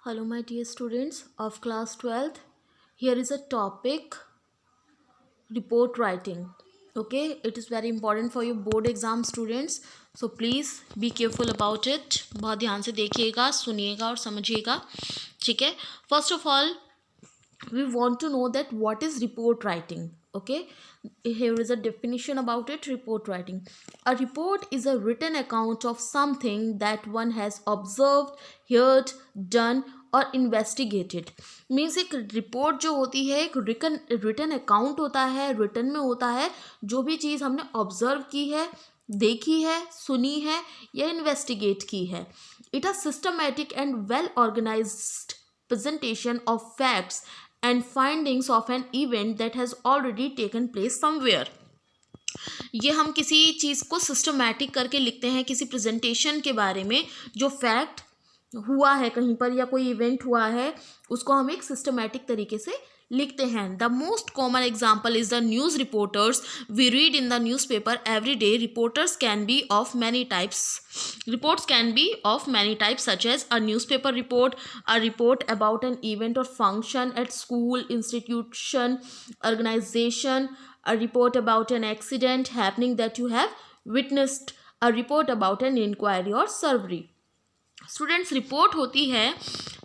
Hello, my dear students of class 12th. Here is a topic report writing. Okay, it is very important for your board exam students. So please be careful about it. बहुत ध्यान से देखिएगा, सुनिएगा और समझिएगा. ठीक है. First of all, we want to know that what is report writing. Okay, here is a definition about it. Report writing: a report is a written account of something that one has observed, heard, done और investigated. Means एक report जो होती है एक written account होता है, written में होता है जो भी चीज़ हमने ऑब्जर्व की है, देखी है, सुनी है या इन्वेस्टिगेट की है. It a systematic and well organized presentation of facts and findings of an event that has already taken place somewhere. ये हम किसी चीज़ को सिस्टमैटिक करके लिखते हैं, किसी प्रेजेंटेशन के बारे में जो फैक्ट हुआ है कहीं पर या कोई इवेंट हुआ है उसको हम एक सिस्टमैटिक तरीके से लिखते हैं. The most common example is the news reporters we read in the news paper every day. Reporters can be of many types. Reports can be of many types such as a newspaper report, a report about an event or function at school, institution, organization, a report about an accident happening that you have witnessed, a report about an inquiry or survey. Students, report होती है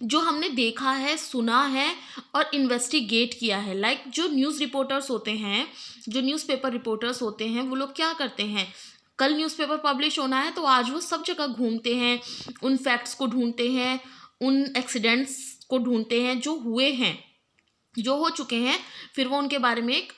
जो हमने देखा है, सुना है और investigate किया है. लाइक जो न्यूज़ रिपोर्टर्स होते हैं, जो न्यूज़पेपर रिपोर्टर्स होते हैं, वो लोग क्या करते हैं, कल न्यूज़पेपर पब्लिश होना है तो आज वो सब जगह घूमते हैं, उन फैक्ट्स को ढूंढते हैं, उन एक्सीडेंट्स को ढूंढते हैं जो हुए हैं, जो हो चुके हैं, फिर वो उनके बारे में एक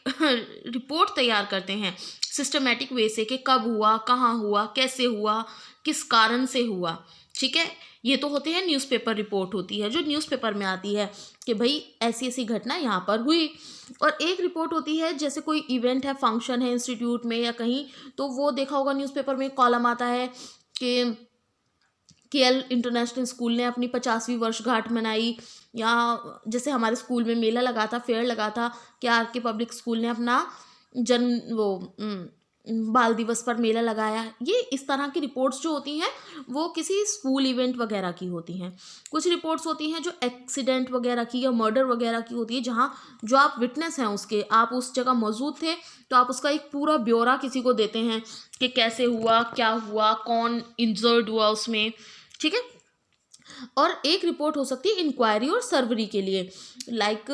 रिपोर्ट तैयार करते हैं सिस्टमेटिक वे से कि कब हुआ, कहाँ हुआ, कैसे हुआ, किस कारण से हुआ. ठीक है, ये तो होते हैं न्यूज़पेपर रिपोर्ट होती है जो न्यूज़पेपर में आती है कि भाई ऐसी ऐसी घटना यहाँ पर हुई. और एक रिपोर्ट होती है जैसे कोई इवेंट है, फंक्शन है इंस्टीट्यूट में या कहीं, तो वो देखा होगा न्यूज़पेपर में एक कॉलम आता है कि केएल इंटरनेशनल स्कूल ने अपनी 50वीं वर्षगांठ मनाई, या जैसे हमारे स्कूल में मेला लगा था, फेयर लगा था कि आर के पब्लिक स्कूल ने अपना बाल दिवस पर मेला लगाया. ये इस तरह की रिपोर्ट्स जो होती हैं वो किसी स्कूल इवेंट वगैरह की होती हैं. कुछ रिपोर्ट्स होती हैं जो एक्सीडेंट वगैरह की या मर्डर वगैरह की होती है, जहाँ जो आप विटनेस हैं उसके, आप उस जगह मौजूद थे तो आप उसका एक पूरा ब्यौरा किसी को देते हैं कि कैसे हुआ, क्या हुआ, कौन इंजर्ड हुआ उसमें. ठीक है. और एक रिपोर्ट हो सकती है इंक्वायरी और सर्वरी के लिए. लाइक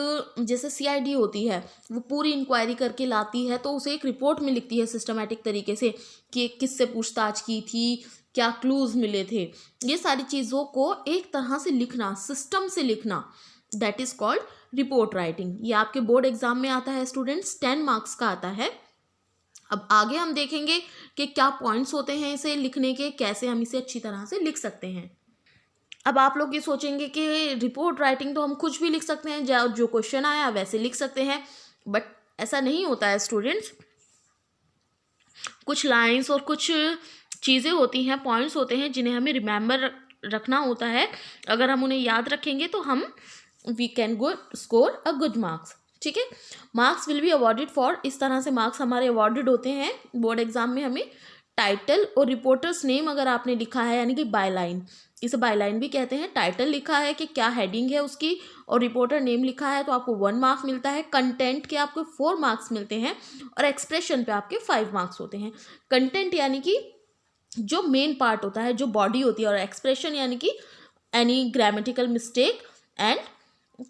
जैसे सीआईडी होती है, वो पूरी इंक्वायरी करके लाती है तो उसे एक रिपोर्ट में लिखती है सिस्टमैटिक तरीके से कि किससे पूछताछ की थी, क्या क्लूज मिले थे. ये सारी चीज़ों को एक तरह से लिखना, सिस्टम से लिखना, that is called report writing. ये आपके बोर्ड एग्जाम में आता है स्टूडेंट्स, 10 मार्क्स का आता है. अब आगे हम देखेंगे कि क्या पॉइंट्स होते हैं इसे लिखने के, कैसे हम इसे अच्छी तरह से लिख सकते हैं. अब आप लोग ये सोचेंगे कि रिपोर्ट राइटिंग तो हम कुछ भी लिख सकते हैं, जो क्वेश्चन आया वैसे लिख सकते हैं, बट ऐसा नहीं होता है स्टूडेंट्स. कुछ लाइंस और कुछ चीज़ें होती हैं, पॉइंट्स होते हैं जिन्हें हमें रिमेंबर रखना होता है. अगर हम उन्हें याद रखेंगे तो हम we can go score a good marks. ठीक है. Marks will be awarded for, इस तरह से मार्क्स हमारे अवॉर्डेड होते हैं बोर्ड एग्जाम में. हमें टाइटल और रिपोर्टर्स नेम अगर आपने लिखा है, यानी कि बायलाइन, इसे बायलाइन भी कहते हैं. टाइटल लिखा है कि क्या हेडिंग है उसकी और रिपोर्टर नेम लिखा है तो आपको 1 मार्क्स मिलता है. कंटेंट के आपको 4 मार्क्स मिलते हैं और एक्सप्रेशन पे आपके 5 मार्क्स होते हैं. कंटेंट यानी कि जो मेन पार्ट होता है, जो बॉडी होती है, और एक्सप्रेशन यानी कि एनी ग्रामेटिकल मिस्टेक एंड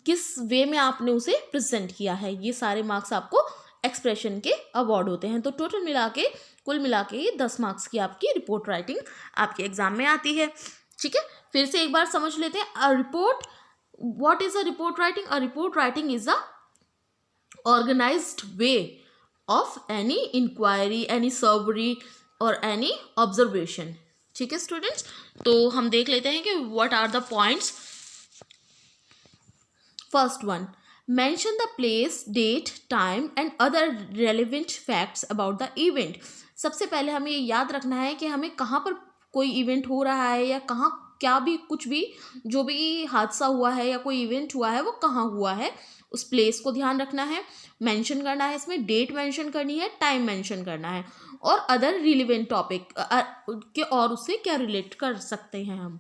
किस वे में आपने उसे प्रेजेंट किया है. ये सारे मार्क्स आपको एक्सप्रेशन के अवार्ड होते हैं. तो टोटल मिला के, कुल मिला के ये 10 मार्क्स की आपकी रिपोर्ट राइटिंग आपके एग्जाम में आती है. ठीक है. फिर से एक बार समझ लेते हैं. A report, what is a report writing? A report writing is a organized way of any inquiry, any survey or any observation. ठीक है स्टूडेंट्स, तो हम देख लेते हैं कि what are the points. First one, mention the place, date, time and other relevant facts about the event. सबसे पहले हमें ये याद रखना है कि हमें कहाँ पर कोई इवेंट हो रहा है या कहाँ क्या भी कुछ भी जो भी हादसा हुआ है या कोई इवेंट हुआ है वो कहाँ हुआ है, उस प्लेस को ध्यान रखना है, मेंशन करना है, इसमें डेट मेंशन करनी है, टाइम मेंशन करना है, और अदर रिलेवेंट टॉपिक के और उससे क्या रिलेट कर सकते हैं हम.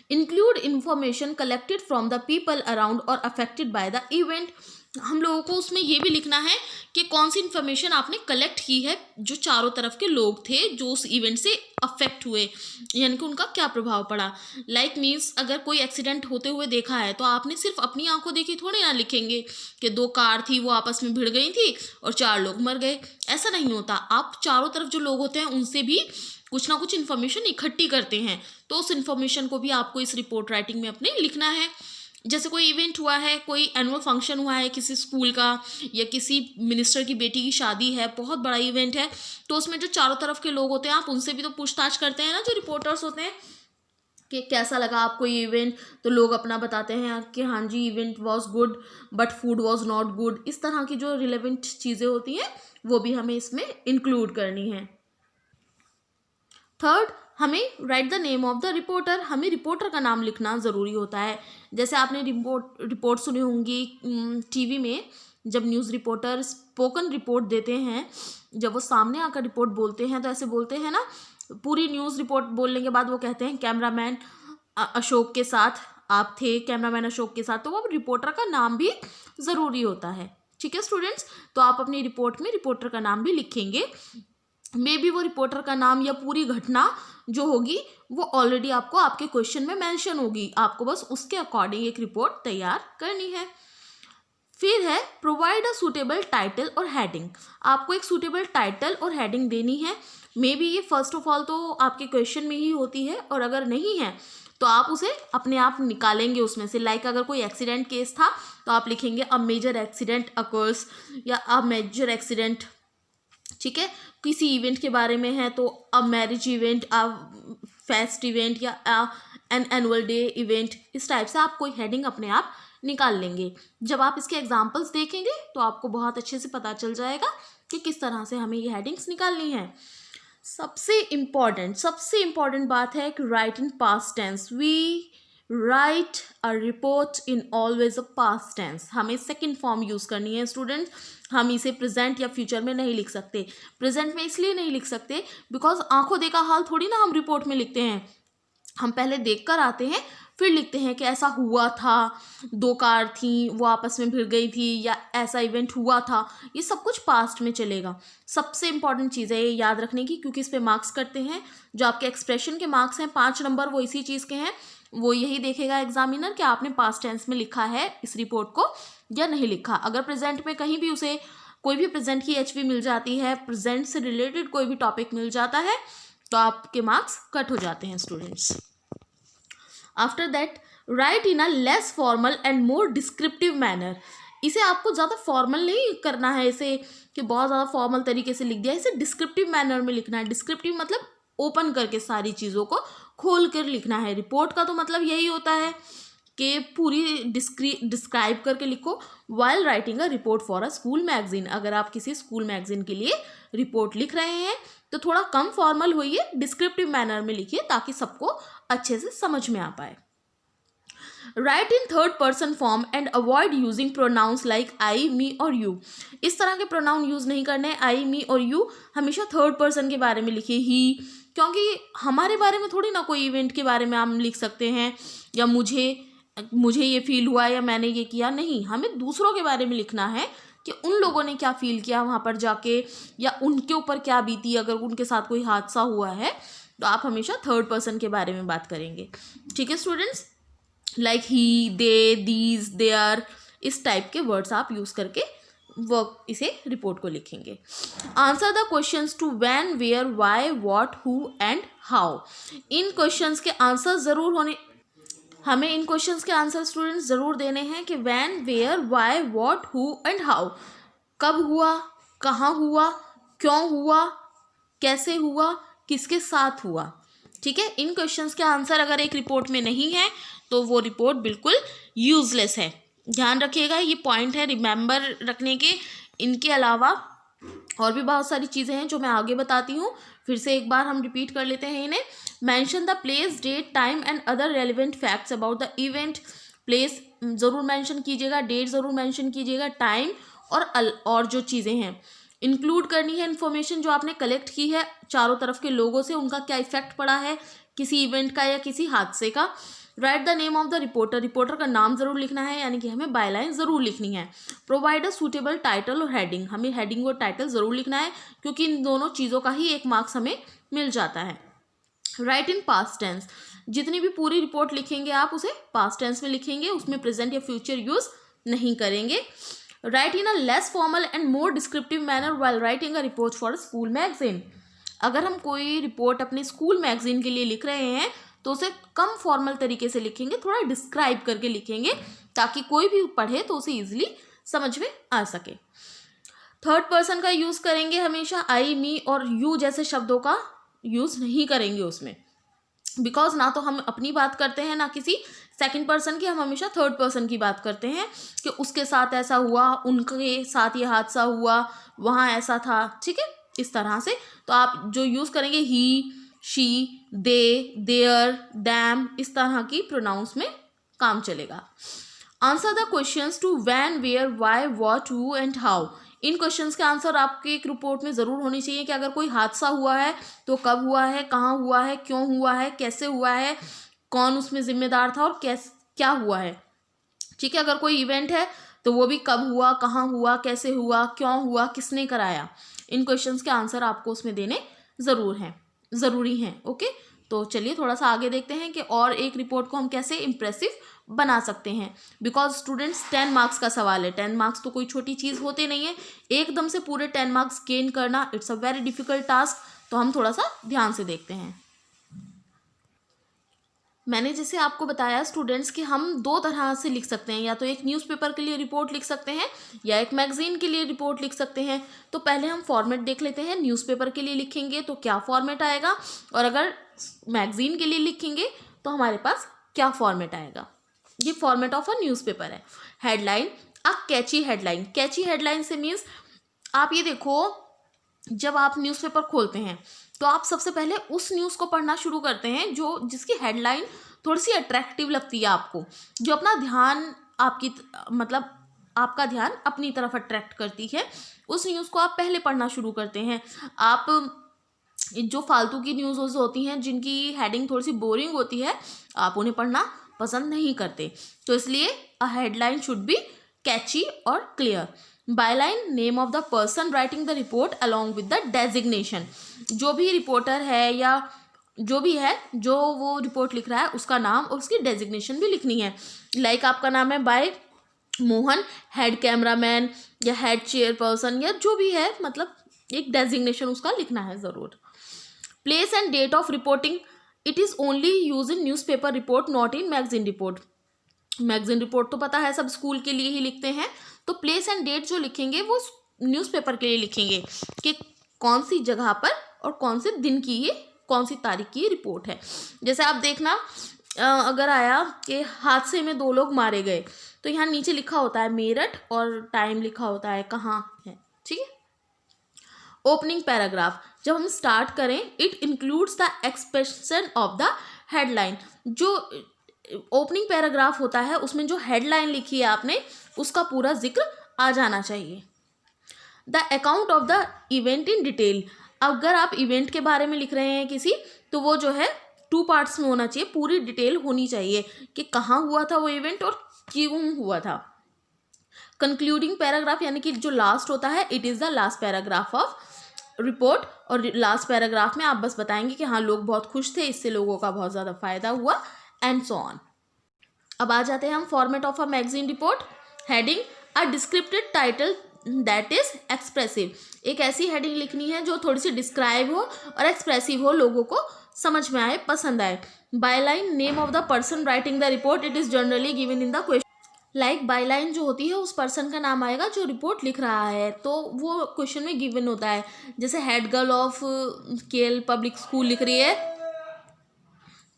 Include information collected from the people around और अफेक्टेड बाय द इवेंट। हम लोगों को उसमें ये भी लिखना है कि कौन सी इन्फॉर्मेशन आपने कलेक्ट की है, जो चारों तरफ के लोग थे जो उस इवेंट से अफेक्ट हुए, यानी कि उनका क्या प्रभाव पड़ा। लाइक मीन्स अगर कोई एक्सीडेंट होते हुए देखा है तो आपने सिर्फ अपनी आंखों देखी थोड़ी ना लिखेंगे कि 2 कार थी वो आपस में भिड़ गई थी और 4 लोग मर गए। ऐसा नहीं होता, आप चारों तरफ जो लोग होते हैं उनसे भी कुछ ना कुछ इन्फॉर्मेशन इकट्ठी करते हैं, तो उस इन्फॉर्मेशन को भी आपको इस रिपोर्ट राइटिंग में अपने लिखना है। जैसे कोई इवेंट हुआ है, कोई एनुअल फंक्शन हुआ है किसी स्कूल का, या किसी मिनिस्टर की बेटी की शादी है, बहुत बड़ा इवेंट है, तो उसमें जो चारों तरफ के लोग होते हैं आप उनसे भी तो पूछताछ करते हैं ना, जो रिपोर्टर्स होते हैं, कि कैसा लगा आपको ये इवेंट। तो लोग अपना बताते हैं कि हाँ जी event was good but food was not good. इस तरह की जो रिलेवेंट चीज़ें होती हैं वो भी हमें इसमें इंक्लूड करनी है। थर्ड, हमें right the name of the reporter, हमें रिपोर्टर का नाम लिखना ज़रूरी होता है। जैसे आपने रिपोर्ट सुनी होंगी टीवी में, जब न्यूज़ रिपोर्टर स्पोकन रिपोर्ट देते हैं, जब वो सामने आकर रिपोर्ट बोलते हैं तो ऐसे बोलते हैं ना, पूरी न्यूज़ रिपोर्ट बोलने के बाद वो कहते हैं कैमरामैन अशोक के साथ आप थे, कैमरामैन अशोक के साथ, तो वो रिपोर्टर का नाम भी ज़रूरी होता है। ठीक है स्टूडेंट्स, तो आप अपनी रिपोर्ट में रिपोर्टर का नाम भी लिखेंगे। मे बी वो रिपोर्टर का नाम या पूरी घटना जो होगी वो ऑलरेडी आपको आपके क्वेश्चन में मेंशन होगी, आपको बस उसके अकॉर्डिंग एक रिपोर्ट तैयार करनी है। फिर है प्रोवाइड अ सूटेबल टाइटल और हेडिंग, आपको एक सूटेबल टाइटल और हेडिंग देनी है। मे बी ये फर्स्ट ऑफ ऑल तो आपके क्वेश्चन में ही होती है, और अगर नहीं है तो आप उसे अपने आप निकालेंगे उसमें से। लाइक अगर कोई एक्सीडेंट केस था तो आप लिखेंगे अ मेजर एक्सीडेंट अकर्स, या अ मेजर एक्सीडेंट। ठीक है, किसी इवेंट के बारे में है तो a marriage event, a fest event, या एन एनुअल डे इवेंट। इस टाइप से आप कोई हेडिंग अपने आप निकाल लेंगे। जब आप इसके एग्जाम्पल्स देखेंगे तो आपको बहुत अच्छे से पता चल जाएगा कि किस तरह से हमें ये हेडिंग्स निकालनी है। सबसे इम्पॉर्टेंट बात है कि write in past tense, we write a report in always a past tense. हमें सेकंड फॉर्म यूज़ करनी है स्टूडेंट, हम इसे प्रेजेंट या फ्यूचर में नहीं लिख सकते। प्रेजेंट में इसलिए नहीं लिख सकते बिकॉज आंखों देखा हाल थोड़ी ना हम रिपोर्ट में लिखते हैं, हम पहले देख कर आते हैं फिर लिखते हैं कि ऐसा हुआ था, 2 कार थी वो आपस में भिड़ गई थी, या ऐसा इवेंट हुआ था। ये सब कुछ पास्ट में चलेगा। सबसे इंपॉर्टेंट चीज़ है ये याद रखने की, क्योंकि इस पे मार्क्स कटते हैं। जो आपके एक्सप्रेशन के मार्क्स हैं 5 नंबर, वो इसी चीज़ के हैं। वो यही देखेगा एग्जामिनर कि आपने पास्ट टेंस में लिखा है इस रिपोर्ट को या नहीं लिखा। अगर प्रेजेंट में कहीं भी उसे कोई भी प्रेजेंट की एचवी मिल जाती है, प्रेजेंट से रिलेटेड कोई भी टॉपिक मिल जाता है, तो आपके मार्क्स कट हो जाते हैं students. After that right in a less formal and more descriptive manner. इसे आपको ज़्यादा फॉर्मल नहीं करना है, इसे कि बहुत ज़्यादा फॉर्मल तरीके से लिख दिया, इसे डिस्क्रिप्टिव मैनर में लिखना है। डिस्क्रिप्टिव मतलब ओपन करके सारी चीज़ों को खोल कर लिखना है। रिपोर्ट का तो मतलब यही होता है कि पूरी डिस्क्राइब करके लिखो। While writing a report for a school magazine, अगर आप किसी स्कूल मैगजीन के लिए रिपोर्ट लिख रहे हैं तो थोड़ा कम फॉर्मल होइए, डिस्क्रिप्टिव मैनर में लिखिए ताकि सबको अच्छे से समझ में आ पाए। Write in third person form and avoid using pronouns like I, me और यू। इस तरह के प्रोनाउन यूज नहीं करने। आई, मी और यू हमेशा थर्ड पर्सन के बारे में लिखिए, ही, क्योंकि हमारे बारे में थोड़ी ना कोई इवेंट के बारे में हम लिख सकते हैं, या मुझे ये फील हुआ या मैंने ये किया। नहीं, हमें दूसरों के बारे में लिखना है कि उन लोगों ने क्या फील किया वहाँ पर जाके, या उनके ऊपर क्या बीती। अगर उनके साथ कोई हादसा हुआ है तो आप हमेशा थर्ड पर्सन के बारे में बात करेंगे। ठीक है students, like he, they, these, there, इस टाइप के वर्ड्स आप यूज़ करके वर्क इसे रिपोर्ट को लिखेंगे। Answer the questions to when, where, why, what, who and how. इन क्वेश्चंस के आंसर ज़रूर होने, हमें इन क्वेश्चंस के आंसर स्टूडेंट्स ज़रूर देने हैं कि when, where, why, what, who and how. कब हुआ, कहाँ हुआ, क्यों हुआ, कैसे हुआ, किसके साथ हुआ। ठीक है, इन क्वेश्चंस के आंसर अगर एक रिपोर्ट में नहीं है तो वो रिपोर्ट बिल्कुल यूजलेस है। ध्यान रखिएगा, ये पॉइंट है रिमेंबर रखने के। इनके अलावा और भी बहुत सारी चीज़ें हैं जो मैं आगे बताती हूँ। फिर से एक बार हम रिपीट कर लेते हैं इन्हें। Mention the place, date, time and other relevant facts about the event. Place ज़रूर मेंशन कीजिएगा, डेट ज़रूर मेंशन कीजिएगा, टाइम और जो चीज़ें हैं इंक्लूड करनी है। इन्फॉर्मेशन जो आपने कलेक्ट की है चारों तरफ के लोगों से, उनका क्या इफेक्ट पड़ा है किसी इवेंट का या किसी हादसे का। Right the name of the reporter, reporter का नाम जरूर लिखना है, यानी कि हमें बायलाइन जरूर लिखनी है। प्रोवाइड अ सूटेबल टाइटल और हेडिंग, हमें हेडिंग और टाइटल जरूर लिखना है, क्योंकि इन दोनों चीज़ों का ही 1 मार्क्स हमें मिल जाता है। राइट इन पास्ट टेंस, जितनी भी पूरी रिपोर्ट लिखेंगे आप उसे पास्ट टेंस में लिखेंगे, उसमें प्रेजेंट या फ्यूचर यूज नहीं करेंगे। Right in a less formal and more descriptive manner while writing a report for school magazine, अगर हम कोई रिपोर्ट अपने स्कूल मैगजीन के लिए लिख रहे हैं तो उसे कम फॉर्मल तरीके से लिखेंगे, थोड़ा डिस्क्राइब करके लिखेंगे, ताकि कोई भी पढ़े तो उसे ईजिली समझ में आ सके। थर्ड पर्सन का यूज़ करेंगे हमेशा, आई, मी और यू जैसे शब्दों का यूज़ नहीं करेंगे उसमें, बिकॉज ना तो हम अपनी बात करते हैं ना किसी सेकंड पर्सन की, हम हमेशा थर्ड पर्सन की बात करते हैं कि उसके साथ ऐसा हुआ, उनके साथ ये हादसा हुआ, वहाँ ऐसा था, ठीक है, इस तरह से। तो आप जो यूज़ करेंगे he, she, they, there, them, इस तरह की प्रोनाउंस में काम चलेगा। Answer the questions to when, where, why, what, who and how, इन क्वेश्चंस के आंसर आपके एक रिपोर्ट में ज़रूर होनी चाहिए कि अगर कोई हादसा हुआ है तो कब हुआ है, कहाँ हुआ है, क्यों हुआ है, कैसे हुआ है, कौन उसमें जिम्मेदार था और क्या हुआ है, ठीक है। अगर कोई इवेंट है तो वो भी कब हुआ, कहाँ हुआ, कैसे हुआ, क्यों हुआ, किसने कराया, इन क्वेश्चंस के आंसर आपको उसमें देने ज़रूरी हैं। ओके, तो चलिए थोड़ा सा आगे देखते हैं कि और एक रिपोर्ट को हम कैसे इम्प्रेसिव बना सकते हैं। बिकॉज स्टूडेंट्स 10 मार्क्स का सवाल है, 10 मार्क्स तो कोई छोटी चीज़ होते नहीं है, एकदम से पूरे 10 मार्क्स गेन करना it's a very difficult task. तो हम थोड़ा सा ध्यान से देखते हैं। मैंने जैसे आपको बताया स्टूडेंट्स कि हम 2 तरह से लिख सकते हैं, या तो एक न्यूज़पेपर के लिए रिपोर्ट लिख सकते हैं या एक मैगजीन के लिए रिपोर्ट लिख सकते हैं। तो पहले हम फॉर्मेट देख लेते हैं, न्यूज़पेपर के लिए लिखेंगे तो क्या फॉर्मेट आएगा, और अगर मैगजीन के लिए लिखेंगे तो हमारे पास क्या फॉर्मेट आएगा। ये फॉर्मेट ऑफ अ न्यूज़पेपर है। हेडलाइन, अ कैची हेडलाइन, कैची हेडलाइन से मीन्स आप ये देखो, जब आप न्यूज़पेपर खोलते हैं तो आप सबसे पहले उस न्यूज़ को पढ़ना शुरू करते हैं जो जिसकी हेडलाइन थोड़ी सी अट्रैक्टिव लगती है आपको, जो अपना ध्यान मतलब आपका ध्यान अपनी तरफ अट्रैक्ट करती है, उस न्यूज़ को आप पहले पढ़ना शुरू करते हैं। आप जो फालतू की न्यूज़ होती हैं जिनकी हेडिंग थोड़ी सी बोरिंग होती है, आप उन्हें पढ़ना पसंद नहीं करते। तो इसलिए अ हेडलाइन शुड बी कैची और clear. Byline, name of the person writing the report along with the designation, जो भी रिपोर्टर है या जो भी है जो वो रिपोर्ट लिख रहा है उसका नाम और उसकी डेजिग्नेशन भी लिखनी है। लाइक आपका नाम है बाय मोहन, हेड कैमरामैन या हेड चेयरपर्सन या जो भी है, मतलब एक डेजिग्नेशन उसका लिखना है ज़रूर। Place and date of reporting, it is only use in newspaper report, not in magazine report. Magazine report तो पता है सब स्कूल के लिए ही लिखते हैं, तो प्लेस एंड डेट जो लिखेंगे वो न्यूज़पेपर के लिए लिखेंगे कि कौन सी जगह पर और कौन से दिन की ये, कौन सी तारीख की ये रिपोर्ट है। जैसे आप देखना, अगर आया कि हादसे में 2 लोग मारे गए, तो यहाँ नीचे लिखा होता है मेरठ और टाइम लिखा होता है कहाँ है, ठीक है। ओपनिंग पैराग्राफ, जब हम स्टार्ट करें, it includes the expression of the headline, जो ओपनिंग पैराग्राफ होता है उसमें जो हेडलाइन लिखी है आपने उसका पूरा जिक्र आ जाना चाहिए। The account of the event in detail, अगर आप इवेंट के बारे में लिख रहे हैं किसी, तो वो जो है 2 पार्ट्स में होना चाहिए, पूरी डिटेल होनी चाहिए कि कहाँ हुआ था वो इवेंट और क्यों हुआ था। कंक्लूडिंग पैराग्राफ यानी कि जो लास्ट होता है, it is the last paragraph of report, और लास्ट पैराग्राफ में आप बस बताएंगे कि हाँ लोग बहुत खुश थे, इससे लोगों का बहुत ज़्यादा फायदा हुआ एंड सो ऑन। अब आ जाते हैं हम format of a magazine report. Heading, a descriptive title that is expressive, एक ऐसी हेडिंग लिखनी है जो थोड़ी सी डिस्क्राइब हो और एक्सप्रेसिव हो, लोगों को समझ में आए, पसंद आए। Byline, name of the person writing the report, it is generally given in the question. Like byline जो होती है उस पर्सन का नाम आएगा जो रिपोर्ट लिख रहा है, तो वो क्वेश्चन में गिवन होता है। जैसे head girl of KL public school लिख रही है,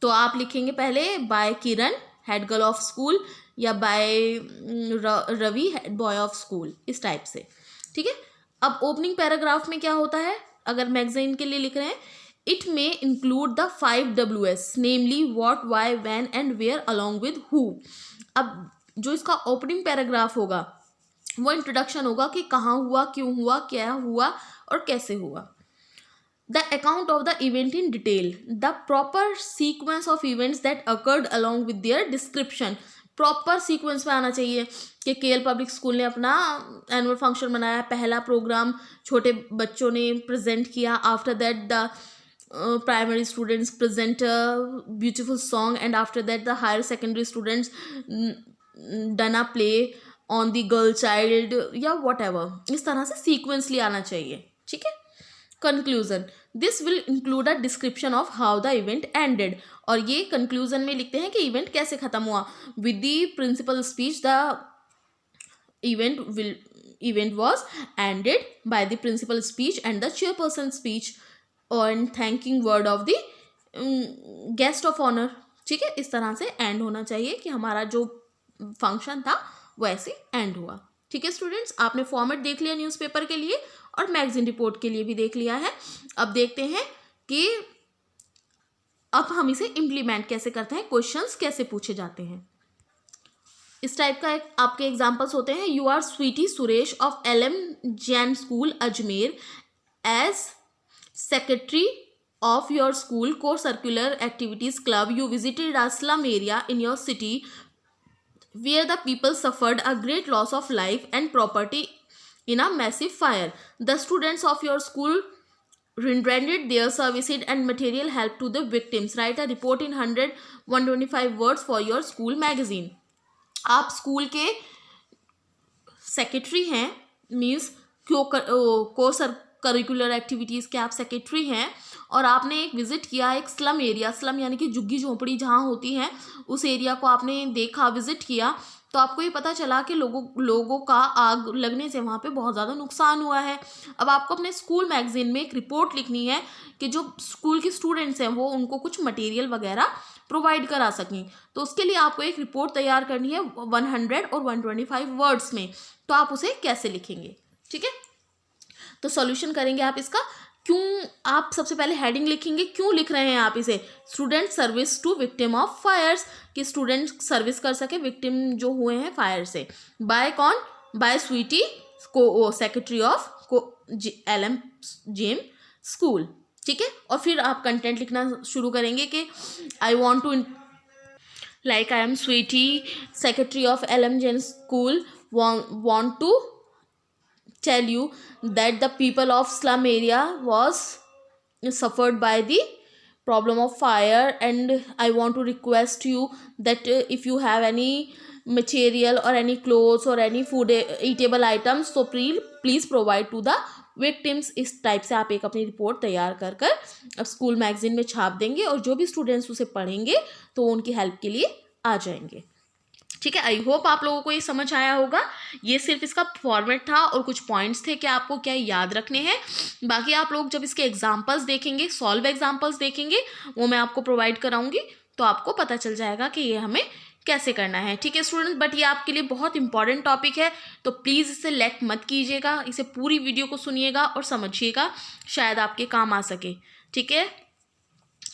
तो आप लिखेंगे पहले by Kiran head girl of school, या by Ravi head boy of school, इस टाइप से, ठीक है। अब ओपनिंग पैराग्राफ में क्या होता है, अगर मैगजीन के लिए लिख रहे हैं, it may include the 5 WS, namely what, why, when and where along with who. अब जो इसका ओपनिंग पैराग्राफ होगा वो इंट्रोडक्शन होगा कि कहाँ हुआ, क्यों हुआ, क्या हुआ और कैसे हुआ। the account of the event in detail, the proper sequence of events that occurred along with their description. Proper sequence में आना चाहिए कि केएल पब्लिक स्कूल ने अपना एनुअल फंक्शन मनाया, पहला प्रोग्राम छोटे बच्चों ने प्रेजेंट किया, after that the primary students present a beautiful song, and after that the higher secondary students done a play on the girl child या whatever. इस तरह से sequentially आना चाहिए, ठीक है. Conclusion, this will include a description of how the event ended. और ये conclusion में लिखते हैं कि event कैसे ख़त्म हुआ. With the principal speech, the event was ended by the principal speech and the chairperson speech and thanking word of the guest of honor. ठीक है, इस तरह से एंड होना चाहिए कि हमारा जो फंक्शन था वो ऐसे एंड हुआ. ठीक है स्टूडेंट्स, आपने फॉर्मेट देख लिया न्यूज़पेपर के लिए और मैगजीन रिपोर्ट के लिए भी देख लिया है. अब देखते हैं कि अब हम इसे इम्प्लीमेंट कैसे करते हैं, क्वेश्चंस कैसे पूछे जाते हैं. इस टाइप का आपके एग्जाम्पल्स होते हैं. You are Sweety Suresh of LM Jain school Ajmer. As secretary of your school co-curricular activities club, you visited a slum area in your city where the people suffered a great loss of life and property in a massive fire. The students of your school rendered their services and material help to the victims. Write a report in 125 words for your school magazine. आप school के secretary हैं, means को curricular activities के आप secretary हैं, और आपने एक विज़िट किया एक स्लम एरिया, स्लम यानी कि झुग्गी झोंपड़ी जहाँ होती हैं, उस एरिया को आपने देखा, विज़िट किया, तो आपको ये पता चला कि लोगों का आग लगने से वहाँ पे बहुत ज़्यादा नुकसान हुआ है. अब आपको अपने स्कूल मैगजीन में एक रिपोर्ट लिखनी है कि जो स्कूल के स्टूडेंट्स हैं वो उनको कुछ मटेरियल वगैरह प्रोवाइड करा सकें. तो उसके लिए आपको एक रिपोर्ट तैयार करनी है 100 और 125 वर्ड्स में. तो आप उसे कैसे लिखेंगे, ठीक है. तो सॉल्यूशन करेंगे आप इसका. क्यों, आप सबसे पहले हेडिंग लिखेंगे, क्यों लिख रहे हैं आप इसे, student service to victim of fires, कि स्टूडेंट सर्विस कर सके विक्टिम जो हुए हैं फायर से. बाय कौन, बाय स्वीटी को secretary of LM Gem school. ठीक है, और फिर आप कंटेंट लिखना शुरू करेंगे कि I want to, like I am Sweety secretary of LM Gem school want to tell you that the people of slum area was suffered by the problem of fire, and I want to request you that if you have any material or any clothes or any food eatable items, so please provide to the victims. इस type से आप एक अपनी report तैयार कर अब school magazine में छाप देंगे, और जो भी स्टूडेंट्स उसे पढ़ेंगे तो उनकी हेल्प के लिए आ जाएंगे. ठीक है, आई होप आप लोगों को ये समझ आया होगा. ये सिर्फ इसका फॉर्मेट था और कुछ पॉइंट्स थे कि आपको क्या याद रखने हैं. बाकी आप लोग जब इसके एग्जांपल्स देखेंगे, सॉल्व एग्जांपल्स देखेंगे, वो मैं आपको प्रोवाइड कराऊंगी, तो आपको पता चल जाएगा कि ये हमें कैसे करना है. ठीक है स्टूडेंट्स, बट ये आपके लिए बहुत इंपॉर्टेंट टॉपिक है, तो प्लीज़ इसे लेक मत कीजिएगा, इसे पूरी वीडियो को सुनिएगा और समझिएगा, शायद आपके काम आ सके. ठीक है,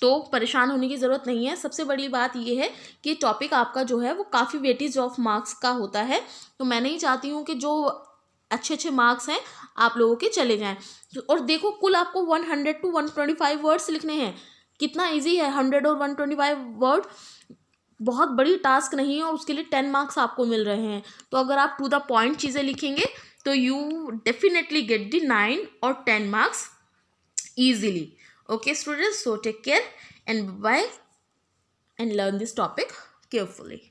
तो परेशान होने की ज़रूरत नहीं है. सबसे बड़ी बात यह है कि टॉपिक आपका जो है वो काफ़ी वेटेज ऑफ मार्क्स का होता है, तो मैं नहीं चाहती हूँ कि जो अच्छे मार्क्स हैं आप लोगों के चले जाएं. और देखो, कुल आपको 100 to 125 वर्ड्स लिखने हैं. कितना इजी है, 100 और 125 वर्ड बहुत बड़ी टास्क नहीं है, और उसके लिए 10 मार्क्स आपको मिल रहे हैं. तो अगर आप टू द पॉइंट चीज़ें लिखेंगे तो यू डेफिनेटली गेट द 9 और 10 marks easily. Okay students, so take care and bye and learn this topic carefully.